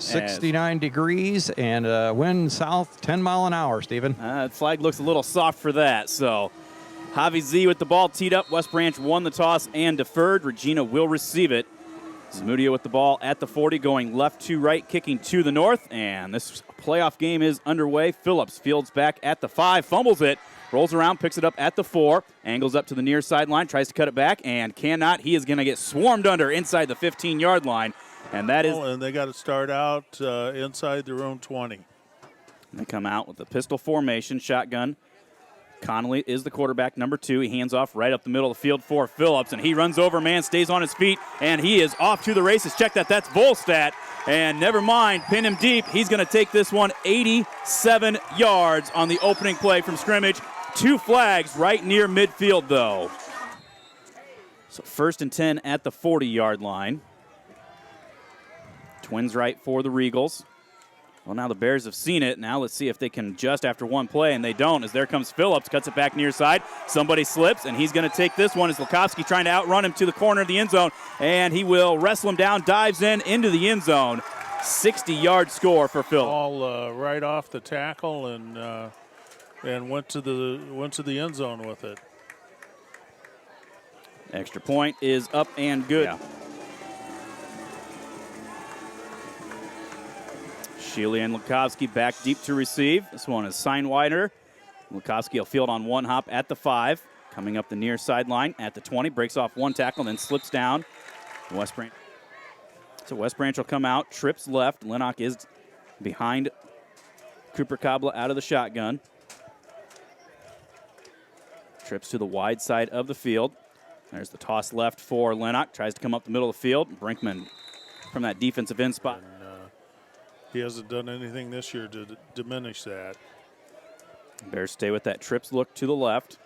69 degrees and wind south 10 mile an hour, Stephen. The flag looks a little soft for that. So Javi Z with the ball teed up. West Branch won the toss and deferred. Regina will receive it. Zamudio with the ball at the 40, going left to right, kicking to the north. And this playoff game is underway. Phillips fields back at the 5, fumbles it, rolls around, picks it up at the 4, angles up to the near sideline, tries to cut it back, and cannot. He is going to get swarmed under inside the 15-yard line. And that is. And they got to start out inside their own 20. And they come out with the pistol formation, shotgun. Connolly is the quarterback, number 2. He hands off right up the middle of the field for Phillips, and he runs over, man, stays on his feet, and he is off to the races. Check that. That's Volstat. And never mind, pin him deep. He's going to take this one 87 yards on the opening play from scrimmage. 2 flags right near midfield, though. So 1st and 10 at the 40-yard line. Twins right for the Regals. Well, now the Bears have seen it. Now let's see if they can adjust after one play, and they don't, as there comes Phillips, cuts it back near side. Somebody slips, and he's going to take this one as Lukovsky trying to outrun him to the corner of the end zone, and he will wrestle him down, dives in into the end zone. 60-yard score for Phillips. All right off the tackle and went to the end zone with it. Extra point is up and good. Yeah. Shealy and Lukovsky back deep to receive. This one is Signwider. Lukovsky will field on one hop at the 5. Coming up the near sideline at the 20. Breaks off one tackle, then slips down. West Branch. So West Branch will come out. Trips left. Lennox is behind Cooper Kabla out of the shotgun. Trips to the wide side of the field. There's the toss left for Lennox. Tries to come up the middle of the field. Brinkman from that defensive end spot. He hasn't done anything this year to diminish that. Bears stay with that trips look to the left.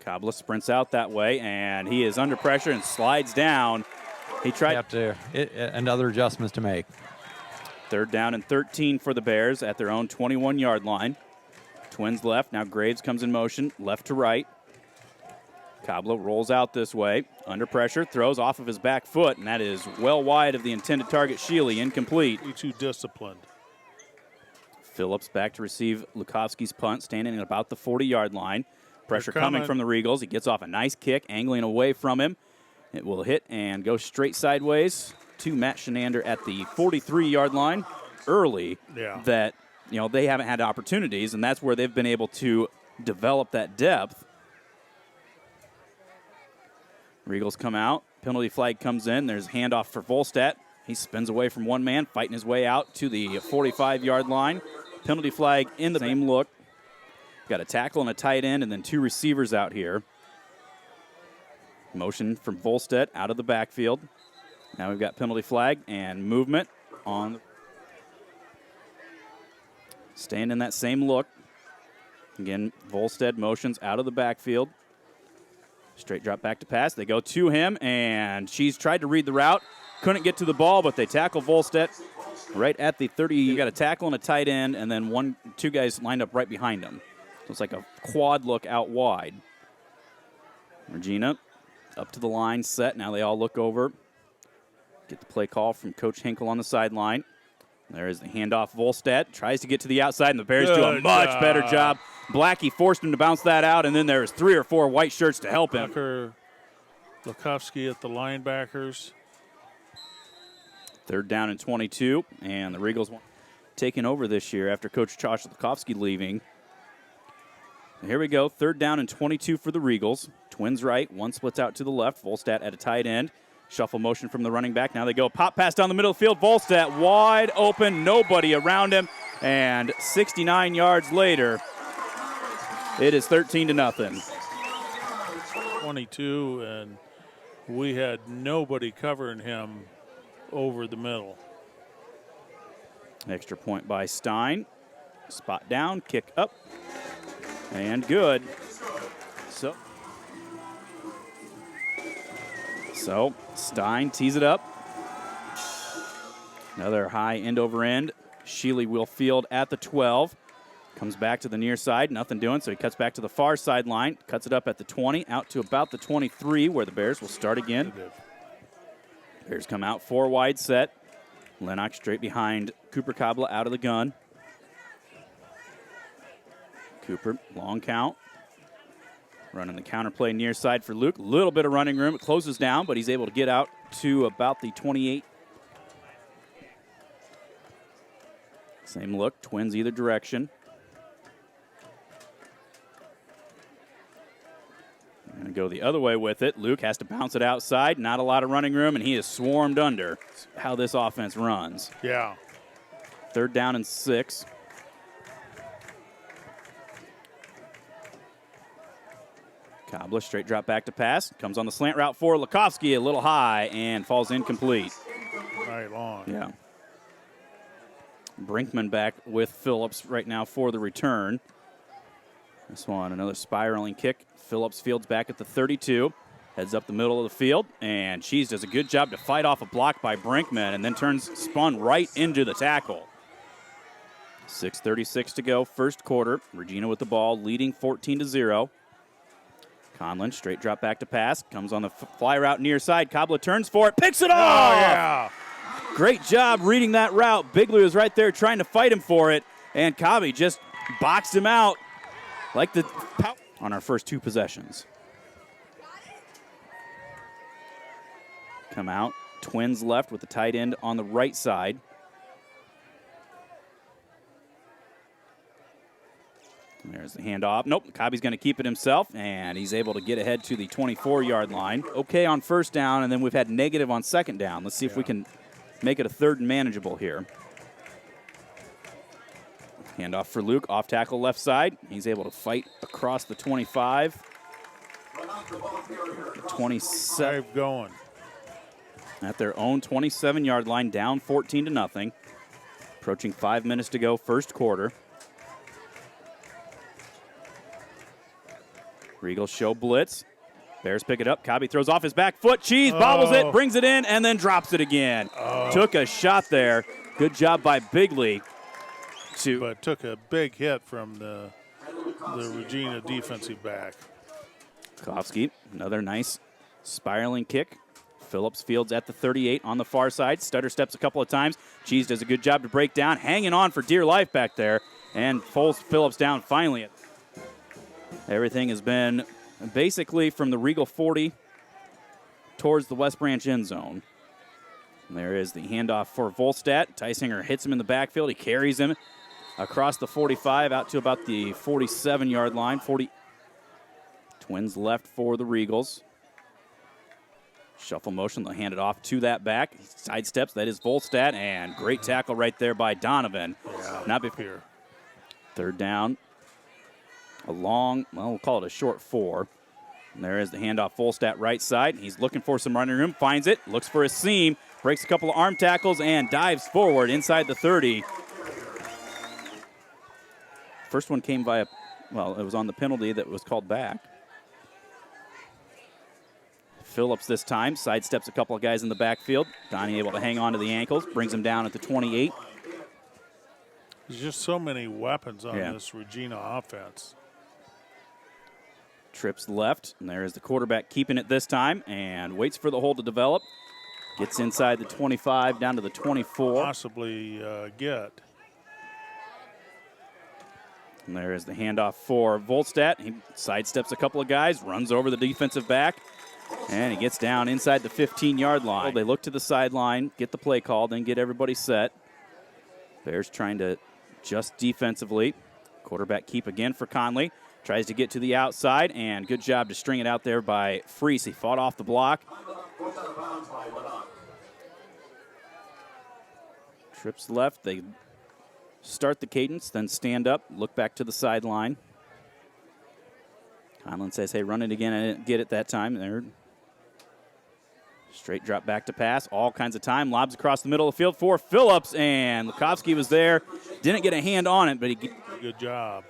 Kabla sprints out that way, and he is under pressure and slides down. He tried another adjustments to make. 3rd down and 13 for the Bears at their own 21-yard line. Twins left. Now Graves comes in motion, left to right. Kabla rolls out this way, under pressure, throws off of his back foot, and that is well wide of the intended target, Shealy, incomplete. Too disciplined. Phillips back to receive Lukovsky's punt, standing at about the 40-yard line. Pressure coming from the Regals. He gets off a nice kick, angling away from him. It will hit and go straight sideways to Matt Shenander at the 43-yard line early. Yeah. That, they haven't had opportunities, and that's where they've been able to develop that depth. Regals come out. Penalty flag comes in. There's a handoff for Volstat. He spins away from one man, fighting his way out to the 45-yard line. Penalty flag in the same look. Got a tackle and a tight end and then 2 receivers out here. Motion from Volstat out of the backfield. Now we've got penalty flag and movement on. Staying in that same look. Again, Volstat motions out of the backfield. Straight drop back to pass. They go to him, and she's tried to read the route. Couldn't get to the ball, but they tackle Volstat right at the 30. You got a tackle and a tight end, and then 2 guys lined up right behind him. So it's like a quad look out wide. Regina up to the line, set. Now they all look over. Get the play call from Coach Hinkle on the sideline. There is the handoff. Volstat tries to get to the outside, and the Bears do a much better job. Blackie forced him to bounce that out, and then there's 3 or 4 white shirts to help him. Lukovsky at the linebackers. 3rd down and 22, and the Regals taking over this year after Coach Josh Lukovsky leaving. So here we go, 3rd down and 22 for the Regals. Twins right, one splits out to the left. Volstat at a tight end. Shuffle motion from the running back. Now they go pop pass down the middle of the field. Volstat wide open, nobody around him, and 69 yards later, it is 13-0. 22, and we had nobody covering him over the middle. Extra point by Stein. Spot down, kick up, and good. So Stein tees it up. Another high end over end. Shealy will field at the 12. Comes back to the near side, nothing doing, so he cuts back to the far sideline, cuts it up at the 20, out to about the 23, where the Bears will start again. Bears come out 4 wide set. Lennox straight behind Cooper Kabla out of the gun. Cooper, long count. Running the counterplay near side for Luke. Little bit of running room. It closes down, but he's able to get out to about the 28. Same look, twins either direction. Going to go the other way with it. Luke has to bounce it outside. Not a lot of running room, and he is swarmed under. That's how this offense runs. Yeah. 3rd down and 6. Kabla straight drop back to pass. Comes on the slant route for Lukovsky, a little high, and falls incomplete. Right long. Yeah. Brinkman back with Phillips right now for the return. This one, another spiraling kick. Phillips fields back at the 32. Heads up the middle of the field, and Cheese does a good job to fight off a block by Brinkman and then spun right into the tackle. 6:36 to go, first quarter. Regina with the ball, leading 14-0. Conlon, straight drop back to pass. Comes on the fly route near side. Kabla turns for it, picks it off! Oh, yeah. Great job reading that route. Bigley was right there trying to fight him for it, and Kabi just boxed him out like the on our first 2 possessions. Come out, twins left with the tight end on the right side. There's the handoff. Nope, Kabi's going to keep it himself, and he's able to get ahead to the 24-yard line. Okay on first down, and then we've had negative on second down. Let's see if we can make it a 3rd and manageable here. Handoff for Luke, off tackle left side. He's able to fight across the 25. The 27. 5 going. At their own 27-yard line, down 14-0. Approaching 5 minutes to go, first quarter. Regals show blitz. Bears pick it up. Kabi throws off his back foot. Cheese bobbles it, brings it in, and then drops it again. Took a shot there. Good job by Bigley. But took a big hit from the Regina defensive back. Kofsky, another nice spiraling kick. Phillips fields at the 38 on the far side. Stutter steps a couple of times. Cheese does a good job to break down, hanging on for dear life back there, and pulls Phillips down finally. Everything has been basically from the Regal 40 towards the West Branch end zone. And there is the handoff for Volstadt. Tysinger hits him in the backfield. He carries him across the 45 out to about the 47-yard line. 40. Twins left for the Regals. Shuffle motion, they'll hand it off to that back. He sidesteps, that is Volstadt, and great tackle right there by Donovan. Yeah, not before. 3rd down. A long, well, we'll call it a short 4. And there is the handoff, Volstadt right side. He's looking for some running room, finds it, looks for a seam, breaks a couple of arm tackles, and dives forward inside the 30. First one came via, well, it was on the penalty that was called back. Phillips this time sidesteps a couple of guys in the backfield. Donnie able to hang on to the ankles, brings him down at the 28. There's just so many weapons on this Regina offense. Trips left, and there is the quarterback keeping it this time and waits for the hole to develop. Gets inside the 25, down to the 24. Possibly get. And there is the handoff for Volstadt. He sidesteps a couple of guys, runs over the defensive back, and he gets down inside the 15-yard line. They look to the sideline, get the play called, then get everybody set. Bears trying to adjust defensively. Quarterback keep again for Conley. Tries to get to the outside, and good job to string it out there by Freese. He fought off the block. Trips left. They start the cadence, then stand up, look back to the sideline. Conlon says, hey, run it again. I didn't get it that time. There. Straight drop back to pass. All kinds of time. Lobs across the middle of the field for Phillips, and Lukovsky was there. Didn't get a hand on it, but he... Good job.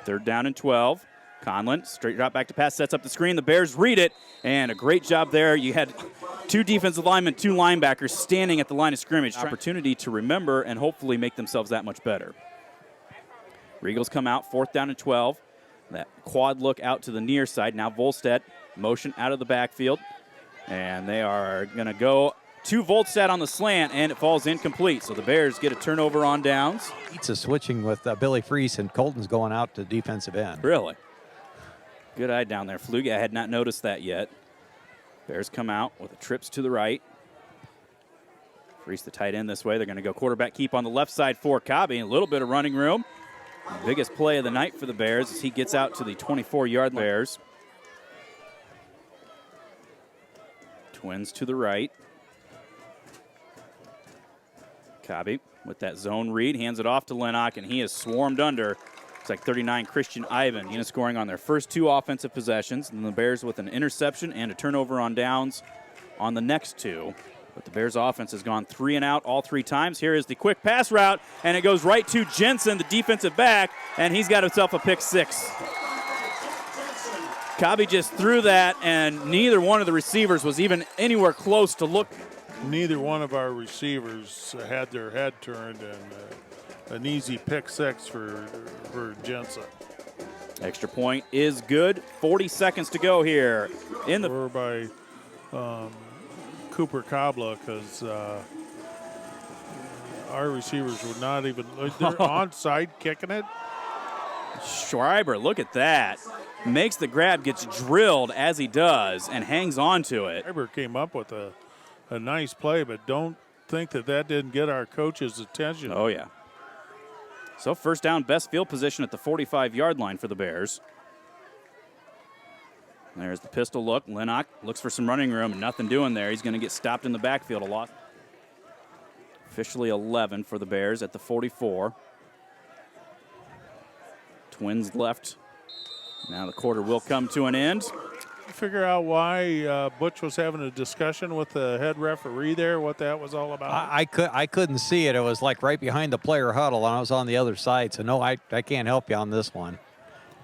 3rd down and 12. Conlon, straight drop back to pass, sets up the screen. The Bears read it, and a great job there. You had 2 defensive linemen, 2 linebackers standing at the line of scrimmage. Opportunity to remember and hopefully make themselves that much better. Regals come out, 4th down and 12. That quad look out to the near side. Now Volstead, motion out of the backfield. And they are going to go to Volstad on the slant, and it falls incomplete. So the Bears get a turnover on downs. It's a switching with Billy Freese, and Colton's going out to defensive end. Really? Good eye down there, Fluge. I had not noticed that yet. Bears come out with a trips to the right. Freese the tight end this way. They're going to go quarterback keep on the left side for Cobby. A little bit of running room. Biggest play of the night for the Bears as he gets out to the 24-yard line. Bears. Twins to the right. Cobby with that zone read, hands it off to Lennox, and he is swarmed under. It's like 39 Christian Ivan. He is scoring on their first 2 offensive possessions, and the Bears with an interception and a turnover on downs on the next 2. But the Bears offense has gone 3 and out all 3 times. Here is the quick pass route, and it goes right to Jensen, the defensive back, and he's got himself a pick 6. Cobby just threw that, and neither one of the receivers was even anywhere close to look. Neither one of our receivers had their head turned, and an easy pick 6 for Jensen. Extra point is good. 40 seconds to go here in the. Or by Cooper Kabla, because our receivers would not even. They're onside kicking it. Schreiber, look at that. Makes the grab, gets drilled as he does, and hangs on to it. Schreiber came up with a nice play, but don't think that didn't get our coach's attention. Oh, yeah. So first down, best field position at the 45-yard line for the Bears. There's the pistol look. Lennox looks for some running room, and nothing doing there. He's going to get stopped in the backfield a lot. Officially 11 for the Bears at the 44. Twins left. Now the quarter will come to an end. Figure out why Butch was having a discussion with the head referee there, what that was all about. I couldn't see it. It was like right behind the player huddle, and I was on the other side. So, no, I can't help you on this one.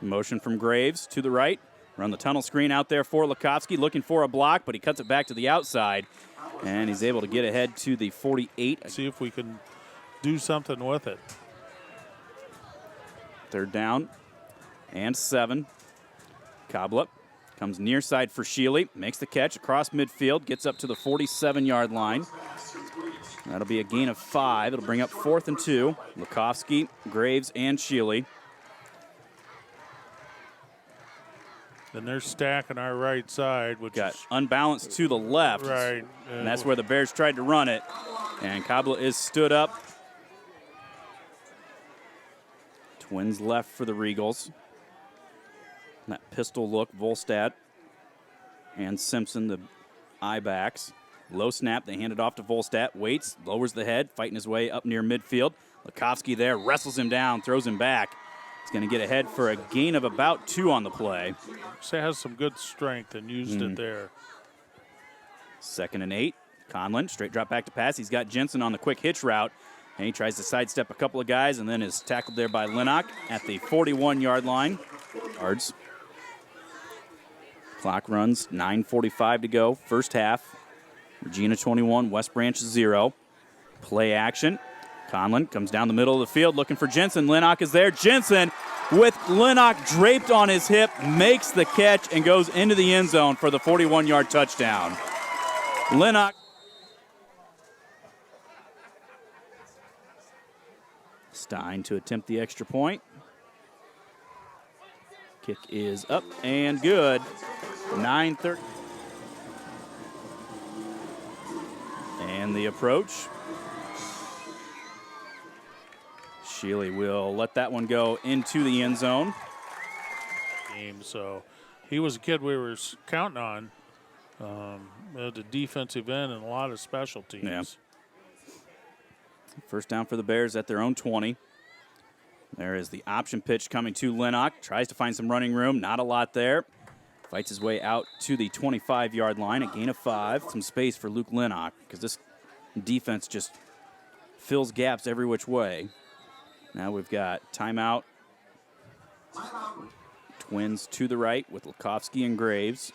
Motion from Graves to the right. Run the tunnel screen out there for Lukovsky, looking for a block, but he cuts it back to the outside. And he's able to get ahead to the 48. See if we can do something with it. Third down and 7. Coblett comes near side for Shealy, makes the catch across midfield, gets up to the 47-yard line. That'll be a gain of 5. It'll bring up 4th and 2. Lukovsky, Graves, and Shealy. Then they're stacking our right side, which Got is unbalanced to the left. right. And that's where the Bears tried to run it. And Coblett is stood up. Twins left for the Regals. That pistol look, Volstad and Simpson, the eye backs. Low snap, they hand it off to Volstad. Waits, lowers the head, fighting his way up near midfield. Lukovsky there, wrestles him down, throws him back. He's going to get ahead for a gain of about 2 on the play. So has some good strength and used it there. 2nd and 8. Conlon, straight drop back to pass. He's got Jensen on the quick hitch route. And he tries to sidestep a couple of guys and then is tackled there by Lennox at the 41-yard line. Yards. Clock runs, 9:45 to go, first half. Regina 21, West Branch 0. Play action. Conlon comes down the middle of the field looking for Jensen. Lennox is there. Jensen, with Lennox draped on his hip, makes the catch and goes into the end zone for the 41-yard touchdown. Lennox. Stein to attempt the extra point. Kick is up and good. 9:30. And the approach. Shealy will let that one go into the end zone. So he was a kid we were counting on at the defensive end and a lot of special teams. Yeah. First down for the Bears at their own 20. There is the option pitch coming to Lennox. Tries to find some running room. Not a lot there. Fights his way out to the 25-yard line. A gain of 5. Some space for Luke Lennox because this defense just fills gaps every which way. Now we've got timeout. Twins to the right with Lukovsky and Graves.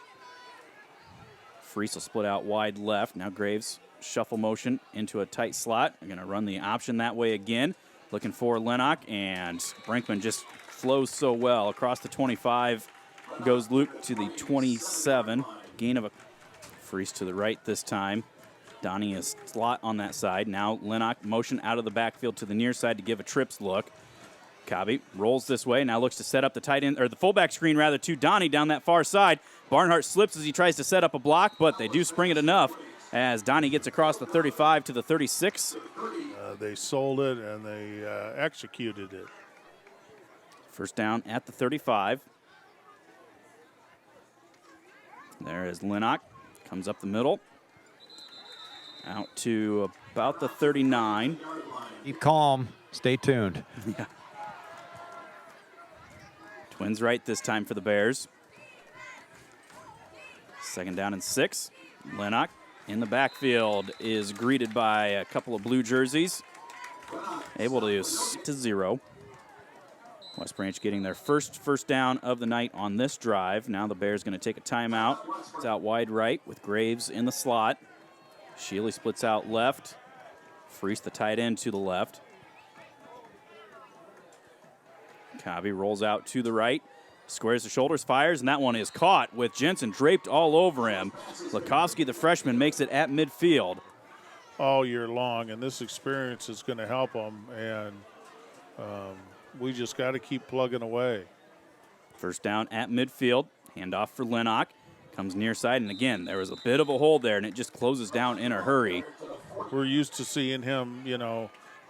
Freese will split out wide left. Now Graves shuffle motion into a tight slot. They're going to run the option that way again. Looking for Lennox, and Brinkman just flows so well. Across the 25 goes Luke to the 27. Gain of a Freese to the right this time. Donnie is slot on that side. Now Lennox motion out of the backfield to the near side to give a trips look. Cobby rolls this way, now looks to set up the tight end, or the fullback screen rather, to Donnie down that far side. Barnhart slips as he tries to set up a block, but they do spring it enough as Donnie gets across the 35 to the 36. They sold it and they executed it. First down at the 35. There is Lennox, comes up the middle. Out to about the 39. Keep calm. Stay tuned. Yeah. Twins right this time for the Bears. Second down and 6. Lennox in the backfield is greeted by a couple of blue jerseys. Able to use to 0. West Branch getting their first down of the night on this drive. Now the Bears going to take a timeout. It's out wide right with Graves in the slot. Shealy splits out left. Freese the tight end to the left. Cobby rolls out to the right. Squares the shoulders, fires, and that one is caught with Jensen draped all over him. Lakowski, the freshman, makes it at midfield. All year long, and this experience is going to help them, and we just got to keep plugging away. First down at midfield. Handoff for Lennox. Comes near side, and again, there was a bit of a hole there, and it just closes down in a hurry. We're used to seeing him,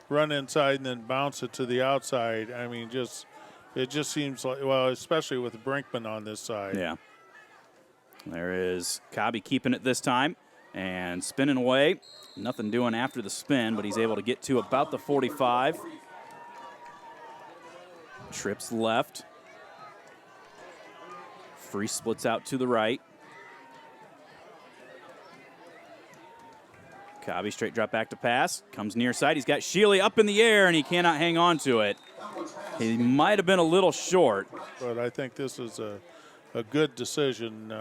run inside and then bounce it to the outside. I mean, it just seems like, well, especially with Brinkman on this side. Yeah. There is Cobby keeping it this time and spinning away. Nothing doing after the spin, but he's able to get to about the 45. Trips left. Free splits out to the right. Cobby straight drop back to pass. Comes near side. He's got Shealy up in the air, and he cannot hang on to it. He might have been a little short. But I think this is a good decision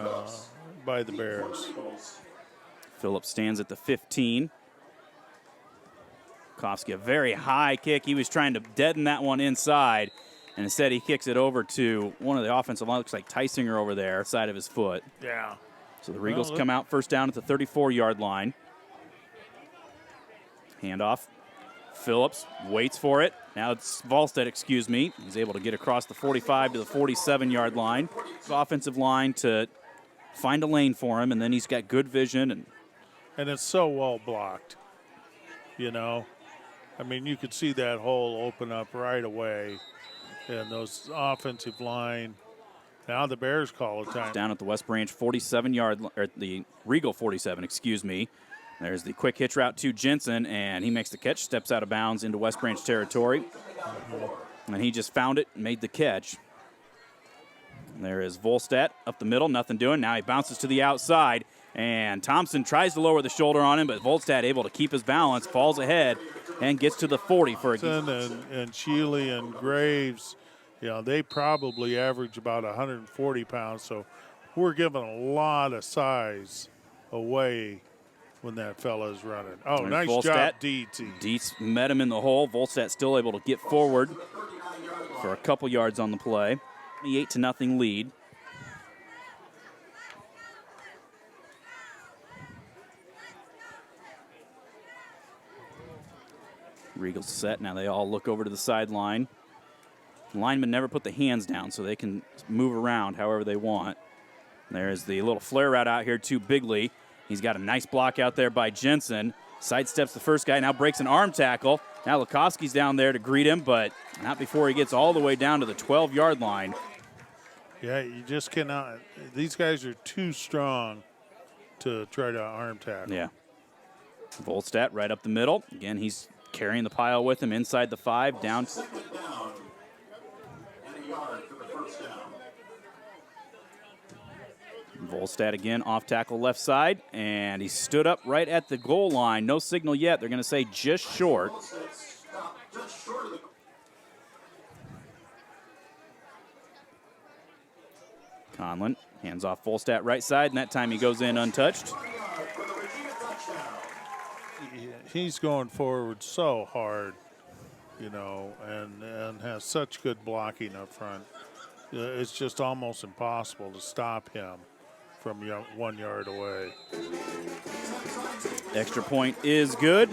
by the Bears. Phillips stands at the 15. Kofsky, a very high kick. He was trying to deaden that one inside, and instead he kicks it over to one of the offensive line. Looks like Tysinger over there, side of his foot. Yeah. So the Regals come out first down at the 34-yard line. Handoff. Phillips waits for it. Now it's Volstead, excuse me. He's able to get across the 45 to the 47-yard line. The offensive line to find a lane for him, and then he's got good vision. And it's so well blocked, I mean, you could see that hole open up right away. And those offensive line, now the Bears call a time. Down at the West Branch 47-yard, or the Regal 47, excuse me. There's the quick hitch route to Jensen, and he makes the catch, steps out of bounds into West Branch territory. And he just found it and made the catch. And there is Volstead up the middle, nothing doing. Now he bounces to the outside, and Thompson tries to lower the shoulder on him, but Volstead able to keep his balance, falls ahead, and gets to the 40 for a gain. And Shealy and Graves, they probably average about 140 pounds, so we're giving a lot of size away when that fella is running. Oh, there's nice Volstead. Job, DT. Dietz met him in the hole. Volstead still able to get forward for a couple yards on the play. 28-0 lead. Regals set. Now they all look over to the sideline. Linemen never put the hands down, so they can move around however they want. There's the little flare route out here to Bigley. He's got a nice block out there by Jensen. Sidesteps the first guy, now breaks an arm tackle. Now Lakowski's down there to greet him, but not before he gets all the way down to the 12-yard line. Yeah, you just cannot. These guys are too strong to try to arm tackle. Yeah. Volstead right up the middle. Again, he's carrying the pile with him inside the 5, down. Volstead again off tackle left side, and he stood up right at the goal line. No signal yet. They're going to say just short. Conlon hands off Volstead right side, and that time he goes in untouched. He's going forward so hard, and has such good blocking up front. It's just almost impossible to stop him from 1 yard away. Extra point is good.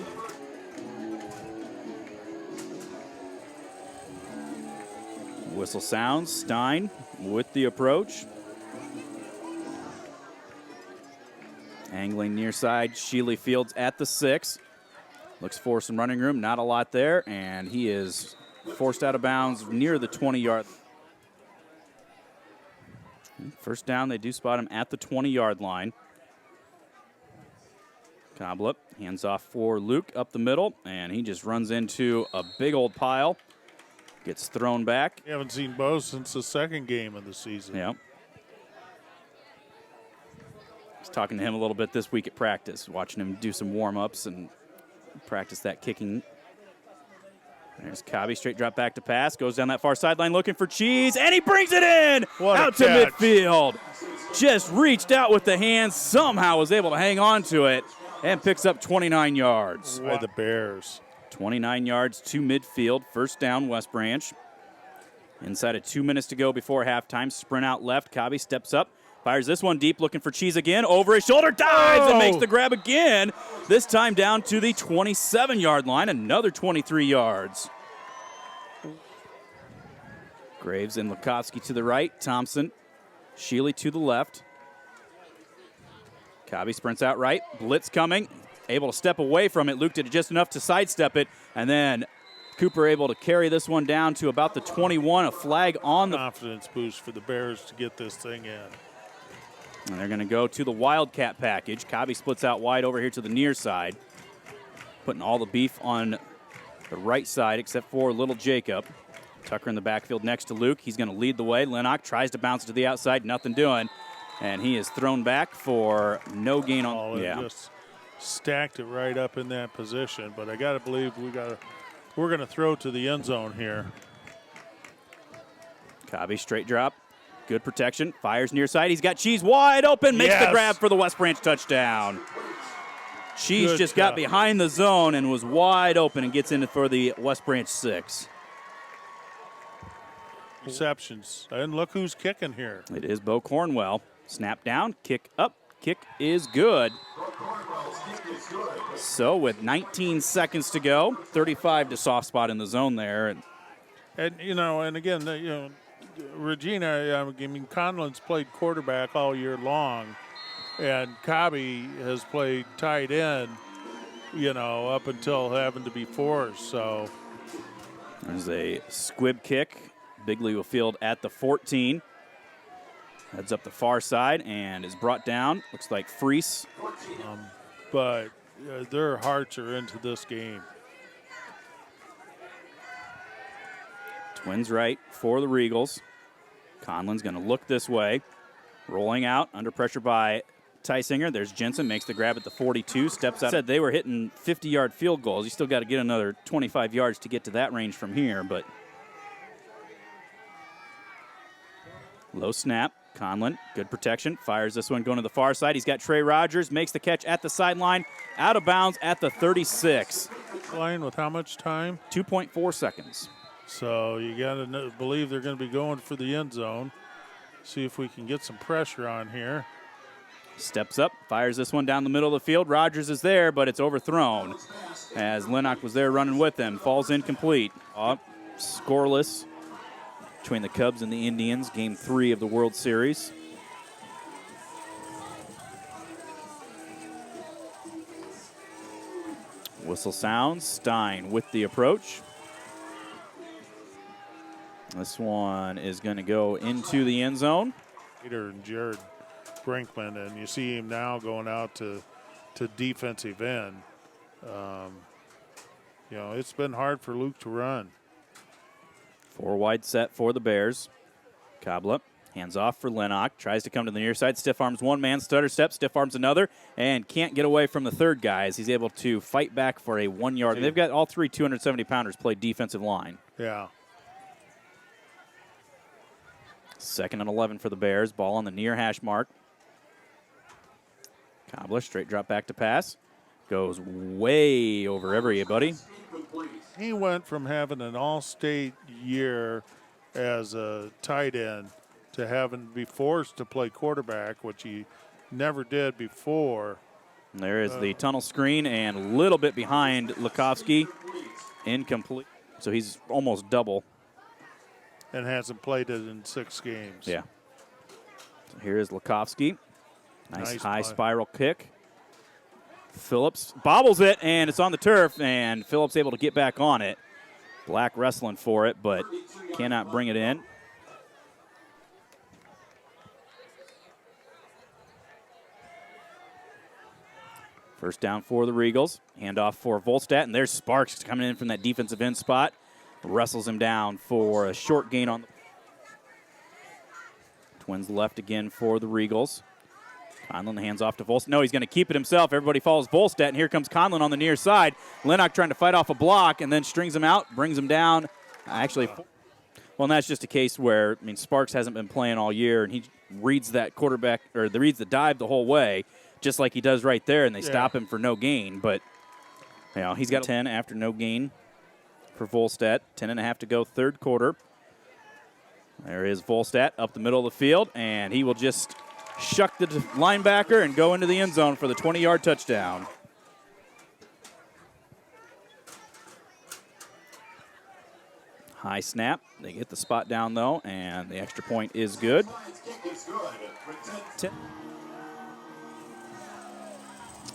Whistle sounds. Stein with the approach. Angling near side. Sheely Fields at the 6. Looks for some running room. Not a lot there. And he is forced out of bounds near the 20-yard. First down, they do spot him at the 20-yard line. Coblett hands off for Luke up the middle, and he just runs into a big old pile. Gets thrown back. We haven't seen Bo since the second game of the season. Yeah. I was talking to him a little bit this week at practice, watching him do some warm-ups and practice that kicking. There's Cobby, straight drop back to pass, goes down that far sideline looking for Cheese, and he brings it in out to midfield. Just reached out with the hands, somehow was able to hang on to it, and picks up 29 yards. By the Bears. 29 yards to midfield, first down, West Branch. Inside of 2 minutes to go before halftime, sprint out left, Cobby steps up, fires this one deep, looking for Cheese again, over his shoulder, dives and makes the grab again, this time down to the 27-yard line, another 23 yards. Graves and Lukovsky to the right, Thompson, Sheely to the left. Cobby sprints out right, blitz coming, able to step away from it. Luke did just enough to sidestep it, and then Cooper able to carry this one down to about the 21, a flag on the... Confidence boost for the Bears to get this thing in. And they're going to go to the Wildcat package. Cobby splits out wide over here to the near side, putting all the beef on the right side except for Little Jacob. Tucker in the backfield next to Luke. He's going to lead the way. Lennox tries to bounce to the outside, nothing doing. And he is thrown back for no gain on... Just stacked it right up in that position. But I got to believe we're going to throw to the end zone here. Cobby straight drop. Good protection. Fires near side. He's got Cheese wide open. Makes the grab for the West Branch touchdown. Cheese just got behind the zone and was wide open and gets in for the West Branch 6. Receptions. And look who's kicking here. It is Bo Cornwell. Snap down. Kick up. Kick is good. So with 19 seconds to go, 35 to soft spot in the zone there. And again, Regina, I mean, Conlon's played quarterback all year long, and Cobby has played tight end, up until having to be forced. So there's a squib kick. Bigley will field at the 14. Heads up the far side and is brought down. Looks like Freese. But their hearts are into this game. Twins right for the Regals. Conlon's going to look this way. Rolling out, under pressure by Tysinger. There's Jensen, makes the grab at the 42, steps out. Said they were hitting 50-yard field goals. You still got to get another 25 yards to get to that range from here, but low snap. Conlon, good protection, fires this one going to the far side. He's got Trey Rogers, makes the catch at the sideline, out of bounds at the 36. Line with how much time? 2.4 seconds. So you got to believe they're going to be going for the end zone. See if we can get some pressure on here. Steps up, fires this one down the middle of the field. Rogers is there, but it's overthrown as Lennox was there running with him. Falls incomplete. Scoreless between the Cubs and the Indians, Game 3 of the World Series. Whistle sounds. Stein with the approach. This one is going to go into the end zone. Peter and Jared Brinkman, and you see him now going out to defensive end. It's been hard for Luke to run. 4 wide set for the Bears. Coblett hands off for Lennox. Tries to come to the near side. Stiff arms one man. Stutter step. Stiff arms another. And can't get away from the third guy as he's able to fight back for a 1 yard. They've got all 3 270-pounders play defensive line. Yeah. 2nd and 11 for the Bears. Ball on the near hash mark. Cobbler straight drop back to pass. Goes way over everybody. He went from having an all-state year as a tight end to having to be forced to play quarterback, which he never did before. And there is the tunnel screen and a little bit behind Lukovsky. Incomplete. So he's almost double. And hasn't played it in 6 games. Yeah. So here is Lukovsky. Nice high spiral kick. Phillips bobbles it, and it's on the turf, and Phillips able to get back on it. Black wrestling for it, but cannot bring it in. First down for the Regals. Handoff for Volstead, and there's Sparks coming in from that defensive end spot. Wrestles him down for a short gain on the Twins left again for the Regals. Conlon hands off to Volstead. No, he's going to keep it himself. Everybody follows Volstead, and here comes Conlon on the near side. Lennox trying to fight off a block, and then strings him out, brings him down. Actually, well, and that's just a case where, I mean, Sparks hasn't been playing all year, and he reads that quarterback, or reads the dive the whole way, just like he does right there, and they stop him for no gain. But, you know, he's got 10 after no gain for Volstead. 10.5 to go, third quarter. There is Volstead up the middle of the field, and he will just shuck the linebacker and go into the end zone for the 20-yard touchdown. High snap. They get the spot down, though, and the extra point is good.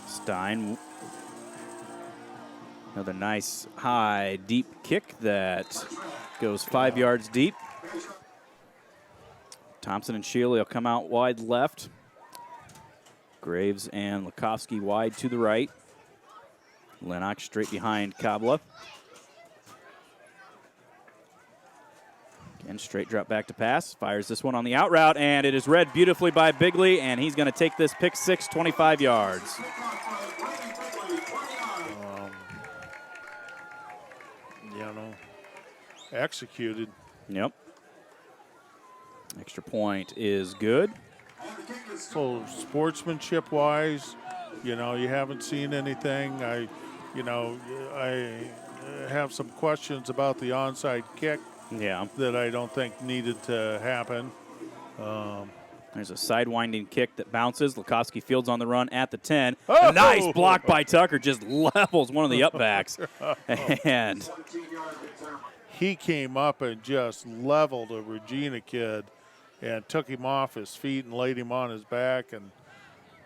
Stein. Another nice high, deep kick that goes 5 yards deep. Thompson and Shealy will come out wide left. Graves and Lukovsky wide to the right. Lennox straight behind Kabla. Again, straight drop back to pass. Fires this one on the out route, and it is read beautifully by Bigley, and he's going to take this pick six, 25 yards. Executed. Yep. Extra point is good. So sportsmanship-wise, you know, you haven't seen anything. I have some questions about the onside kick. Yeah. That I don't think needed to happen. There's a sidewinding kick that bounces. Lukovsky fields on the run at the 10. Oh! A nice block by Tucker, just levels one of the upbacks. And he came up and just leveled a Regina kid and took him off his feet and laid him on his back and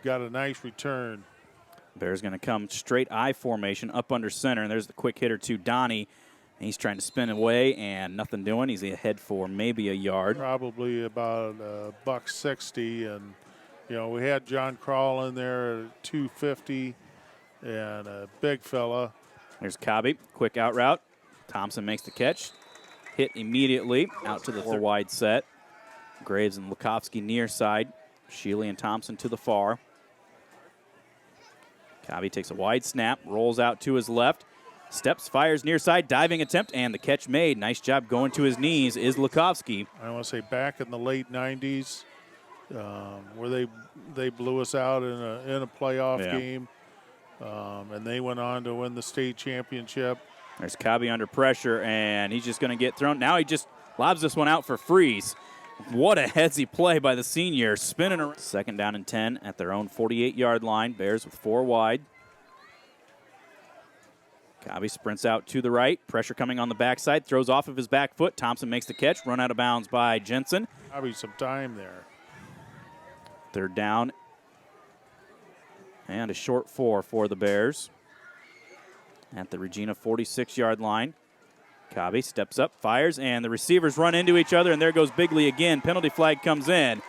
got a nice return. Bears going to come straight I formation up under center, and there's the quick hitter to Donnie. He's trying to spin away and nothing doing. He's ahead for maybe a yard. Probably about $160, and you know we had John Crawl in there at 250, and a big fella. There's Cobby, quick out route. Thompson makes the catch. Hit immediately out to the wide set. Graves and Lukovsky near side. Shealy and Thompson to the far. Cobby takes a wide snap, rolls out to his left. Steps, fires near side, diving attempt, and the catch made. Nice job going to his knees is Lukovsky. I want to say back in the late 90s where they blew us out in a playoff game, and they went on to win the state championship. There's Cobby under pressure, and he's just going to get thrown. Now he just lobs this one out for Freeze. What a headsy play by the senior, spinning around. Second down and 10 at their own 48-yard line. Bears with 4 wide. Cobby sprints out to the right. Pressure coming on the backside. Throws off of his back foot. Thompson makes the catch. Run out of bounds by Jensen. Cobby some time there. Third down. And a short 4 for the Bears. At the Regina 46-yard line. Cobby steps up, fires, and the receivers run into each other, and there goes Bigley again. Penalty flag comes in.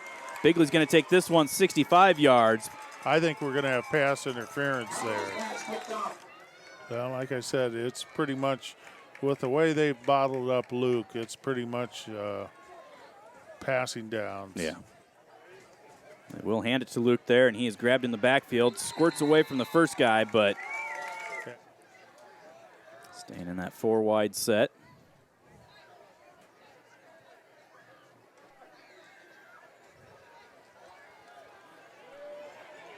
Bigley's going to take this one 65 yards. I think we're going to have pass interference there. Well, like I said, it's pretty much, with the way they've bottled up Luke, it's pretty much passing downs. Yeah. We'll hand it to Luke there, and he is grabbed in the backfield, squirts away from the first guy, but staying in that 4 wide set.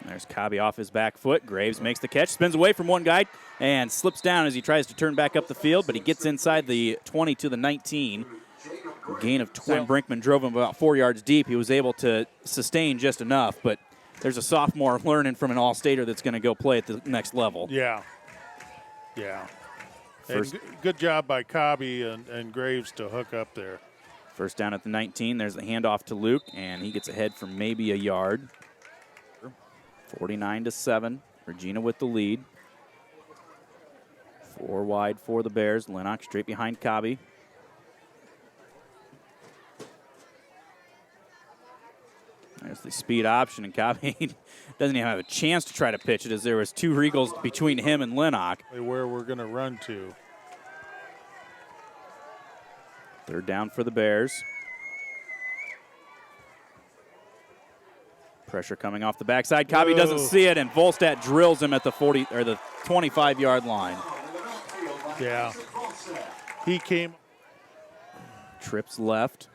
There's Cobby off his back foot. Graves makes the catch, spins away from one guy, and slips down as he tries to turn back up the field, but he gets inside the 20 to the 19. Gain of 20. Brinkman drove him about 4 yards deep. He was able to sustain just enough, but there's a sophomore learning from an all-stater that's going to go play at the next level. Yeah. Yeah. First, Good job by Cobby and Graves to hook up there. first down at the 19. There's the handoff to Luke, and he gets ahead for maybe a yard. 49-7. Regina with the lead. 4 wide for the Bears. Lennox straight behind Cobby. There's the speed option, and Cobby doesn't even have a chance to try to pitch it as there was 2 Regals between him and Lennox. Where we're going to run to. Third down for the Bears. Pressure coming off the backside. Cobby doesn't see it, and Volstad drills him at the 40 or the 25-yard line. Yeah. He came. Trips left.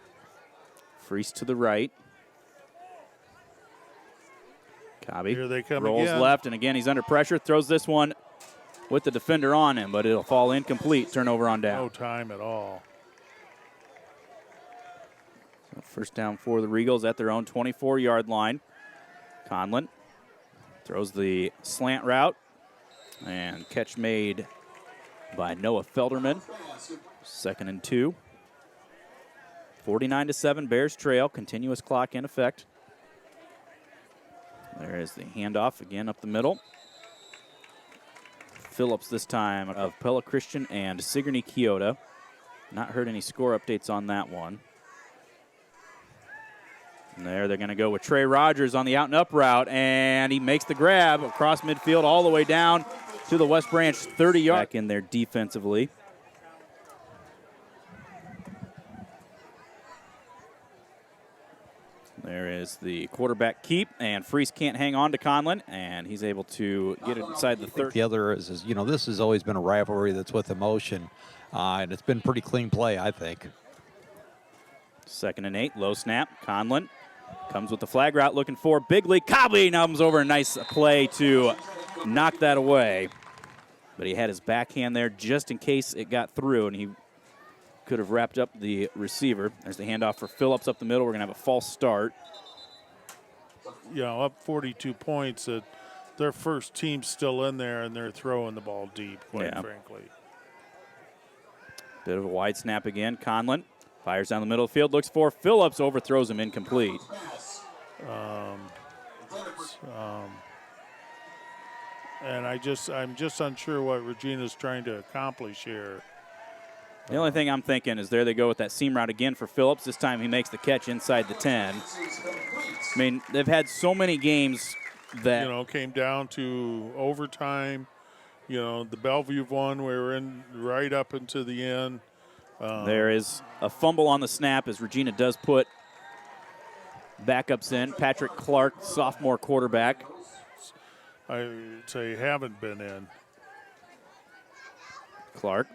Freeze to the right. Cobby Here they come rolls again. left, and again he's under pressure. Throws this one with the defender on him, but it'll fall incomplete. Turnover on down. No time at all. So first down for the Regals at their own 24-yard line. Conlon throws the slant route, and catch made by Noah Felderman. 2nd and 2. 49-7, Bears trail. Continuous clock in effect. There is the handoff again up the middle. Phillips this time of Pella Christian and Sigourney Kyoto. Not heard any score updates on that one. And there they're going to go with Trey Rogers on the out and up route, and he makes the grab across midfield all the way down to the West Branch 30-yard. Back in there defensively. There is the quarterback keep, and Freese can't hang on to Conlon, and he's able to get it inside the 30. The other is, you know, this has always been a rivalry that's with emotion, and it's been pretty clean play, I think. 2nd and 8, low snap. Conlon comes with the flag route looking for Bigley. Cobby comes over, a nice play to knock that away. But he had his backhand there just in case it got through, and he could have wrapped up the receiver. There's the handoff for Phillips up the middle. We're going to have a false start. You know, up 42 points. Their first team's still in there, and they're throwing the ball deep, quite frankly. Bit of a wide snap again. Conlon fires down the middle of the field, looks for Phillips, overthrows him incomplete. And I'm just unsure what Regina's trying to accomplish here. The only thing I'm thinking is there they go with that seam route again for Phillips. This time he makes the catch inside the 10. I mean, they've had so many games that, you know, came down to overtime. You know, the Bellevue one, we were in right up into the end. There is a fumble on the snap as Regina does put backups in. Patrick Clark, sophomore quarterback. I would say haven't been in. Clark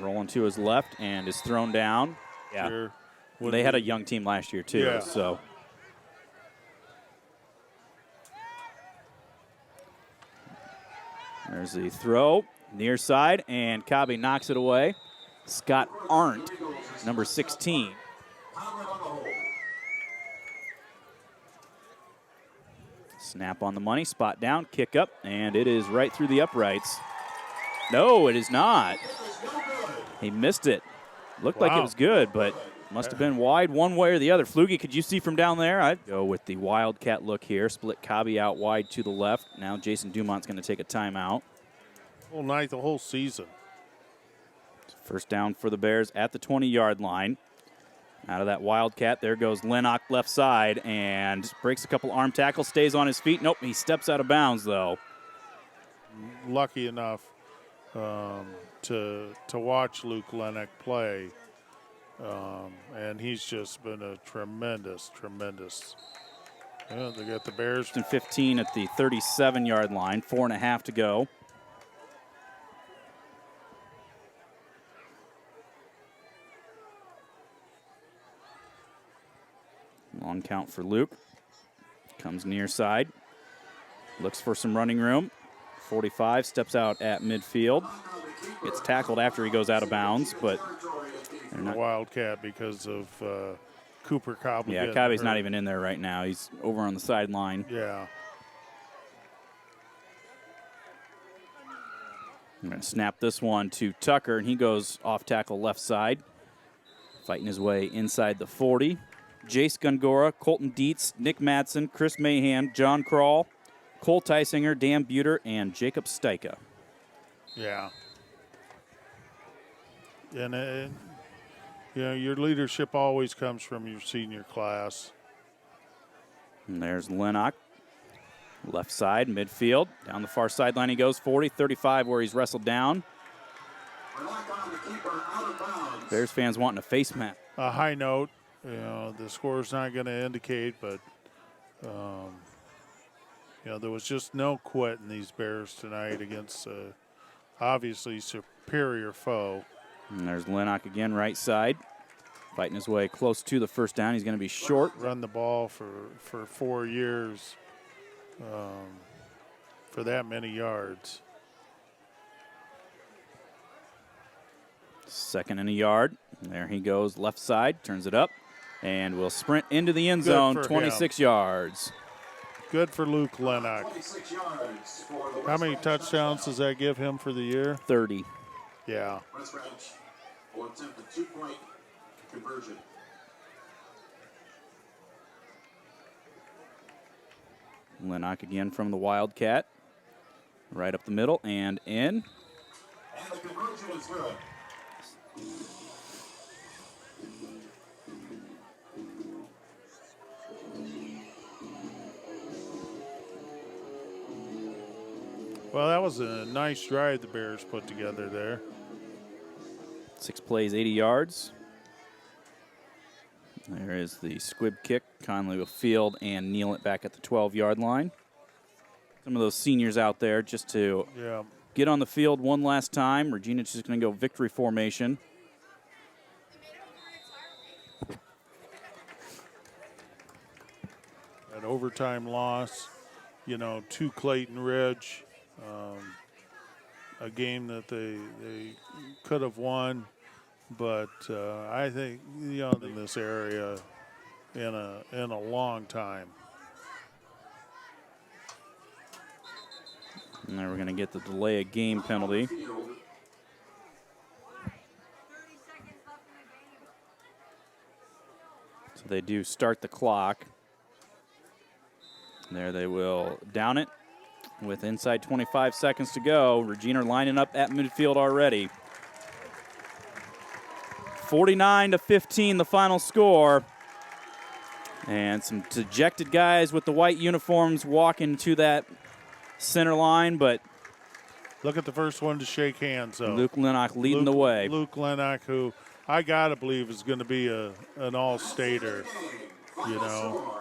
rolling to his left and is thrown down. Yeah, Sure. they had a young team last year too. Yeah. So there's the throw, near side, and Cobby knocks it away. Scott Arndt, number 16. Snap on the money, spot down, kick up, and it is right through the uprights. No, it is not. He missed it. Looked like it was good, but must have been wide one way or the other. Flugie, could you see from down there? I'd go with the Wildcat look here. Split Cobby out wide to the left. Now Jason Dumont's going to take a timeout. Whole night, the whole season. First down for the Bears at the 20-yard line. Out of that Wildcat, there goes Lennox left side and breaks a couple arm tackles, stays on his feet. Nope, he steps out of bounds, though. Lucky enough to watch Luke Lennox play, and he's just been a tremendous. Yeah, they got the Bears. 15 at the 37-yard line, 4.5 to go. Long count for Luke. Comes near side. Looks for some running room. 45, steps out at midfield. Gets tackled after he goes out of bounds, but they're not. Wildcat because of Cooper Cobble. Yeah, Cobby's not even in there right now. He's over on the sideline. Yeah. I'm going to snap this one to Tucker, and he goes off tackle left side, fighting his way inside the 40. Jace Gungora, Colton Dietz, Nick Madsen, Chris Mahan, John Kroll, Cole Tysinger, Dan Buter, and Jacob Steika. Yeah. And, you know, your leadership always comes from your senior class. And there's Lennox. Left side, midfield. Down the far sideline he goes, 40, 35 where he's wrestled down. Bears fans wanting a face mat. A high note. You know, the score's not going to indicate, but, you know, there was just no quit in these Bears tonight against obviously superior foe. And there's Lennox again, right side. Fighting his way close to the first down. He's going to be short. Run the ball for 4 years for that many yards. 2nd and a yard. There he goes, left side, turns it up, and will sprint into the end Good zone, for 26 yards. Good for Luke Lennox. How many touchdowns does that give him for the year? 30. Yeah. Will attempt a 2-point conversion. Lennox again from the Wildcat. Right up the middle and in. And the conversion is good. Well, that was a nice drive the Bears put together there. 6 plays, 80 yards. There is the squib kick. Conley will field and kneel it back at the 12-yard line. Some of those seniors out there just to get on the field one last time. Regina's just going to go victory formation. An overtime loss, you know, to Clayton Ridge. A game that they could have won, but I think, you know, in this area in a long time. And then we're going to get the delay of game penalty. So they do start the clock. There they will down it with inside 25 seconds to go. Regina lining up at midfield already. 49-15 the final score. And some dejected guys with the white uniforms walking to that center line, but look at the first one to shake hands, though. Luke Lennox leading the way. Luke Lennox, who I got to believe is going to be an all-stater, you know.